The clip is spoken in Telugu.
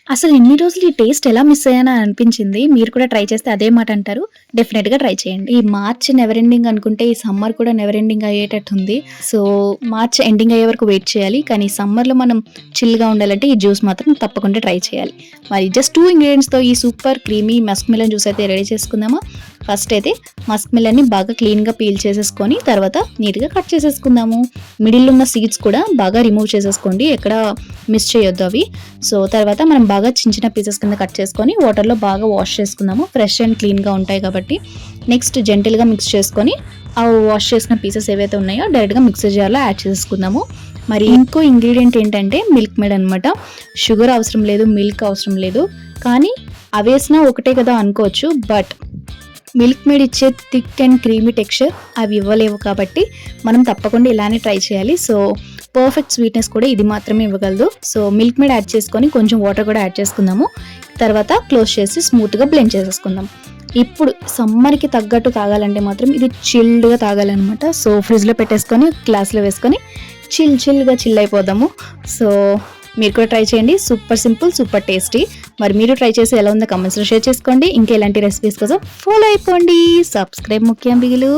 అసలు ఇన్ని రోజులు ఈ టేస్ట్ ఎలా మిస్ అయ్యానా అని అనిపించింది. మీరు కూడా ట్రై చేస్తే అదే మాట అంటారు. డెఫినిట్‌గా ట్రై చేయండి. ఈ మార్చ్ నెవర్ ఎండింగ్ అనుకుంటే ఈ సమ్మర్ కూడా నెవర్ ఎండింగ్ అయ్యేటట్టుంది. సో, మార్చ్ ఎండింగ్ అయ్యే వరకు వెయిట్ చేయాలి. కానీ సమ్మర్‌లో మనం చిల్‌గా ఉండాలంటే ఈ జ్యూస్ మాత్రం తప్పకుండా ట్రై చేయాలి. మరి జస్ట్ 2 ఇంగ్రీడియెంట్స్‌తో ఈ super creamy Musk melon juice అయితే రెడీ చేసుకుందామా? ఫస్ట్ అయితే మస్క్ మిలన్‌ని బాగా క్లీన్‌గా పీల్ చేసేసుకొని తర్వాత నీట్‌గా కట్ చేసేసుకుందాము. మిడిల్‌లో ఉన్న సీడ్స్ కూడా బాగా రిమూవ్ చేసేసుకోండి. ఎక్కడ మిస్ చేయొద్దు అవి. సో, తర్వాత మనం బాగా చిన్న చిన్న పీసెస్ కింద కట్ చేసుకొని వాటర్‌లో బాగా వాష్ చేసుకుందాము. ఫ్రెష్ అండ్ క్లీన్‌గా ఉంటాయి కాబట్టి. నెక్స్ట్ జెంటిల్‌గా మిక్స్ చేసుకొని ఆ వాష్ చేసిన పీసెస్ ఏవైతే ఉన్నాయో డైరెక్ట్‌గా మిక్సర్ జార్‌లో యాడ్ చేసేసుకుందాము. మరి ఇంకో ఇంగ్రీడియెంట్ ఏంటంటే మిల్క్ మేడ్ అనమాట. షుగర్ అవసరం లేదు, మిల్క్ అవసరం లేదు. కానీ అవేసినా ఒకటే కదా అనుకోవచ్చు. బట్ మిల్క్ మేడ్ ఇచ్చే థిక్ అండ్ క్రీమీ టెక్స్చర్ అవి ఇవ్వలేవు కాబట్టి మనం తప్పకుండా ఇలానే ట్రై చేయాలి. సో, పర్ఫెక్ట్ స్వీట్‌నెస్ కూడా ఇది మాత్రమే ఇవ్వగలదు. సో, మిల్క్ మేడ్ యాడ్ చేసుకొని కొంచెం వాటర్ కూడా యాడ్ చేసుకుందాము. తర్వాత క్లోజ్ చేసి స్మూత్‌గా బ్లెండ్ చేసేసుకుందాం. ఇప్పుడు సమ్మర్‌కి తగ్గట్టు తాగాలంటే మాత్రం ఇది చిల్డ్‌గా తాగాలనమాట. సో, ఫ్రిడ్జ్‌లో పెట్టేసుకొని గ్లాస్‌లో వేసుకొని చిల్‌గా చిల్ అయిపోదాము. సో, మీరు కూడా ట్రై చేయండి. Super simple, super tasty. మరి మీరు ట్రై చేసి ఎలా ఉందో కామెంట్స్‌లో షేర్ చేసుకోండి. ఇంకా ఇలాంటి రెసిపీస్ కోసం ఫాలో అయిపోండి. సబ్స్క్రైబ్ ముఖ్యం బిగులు.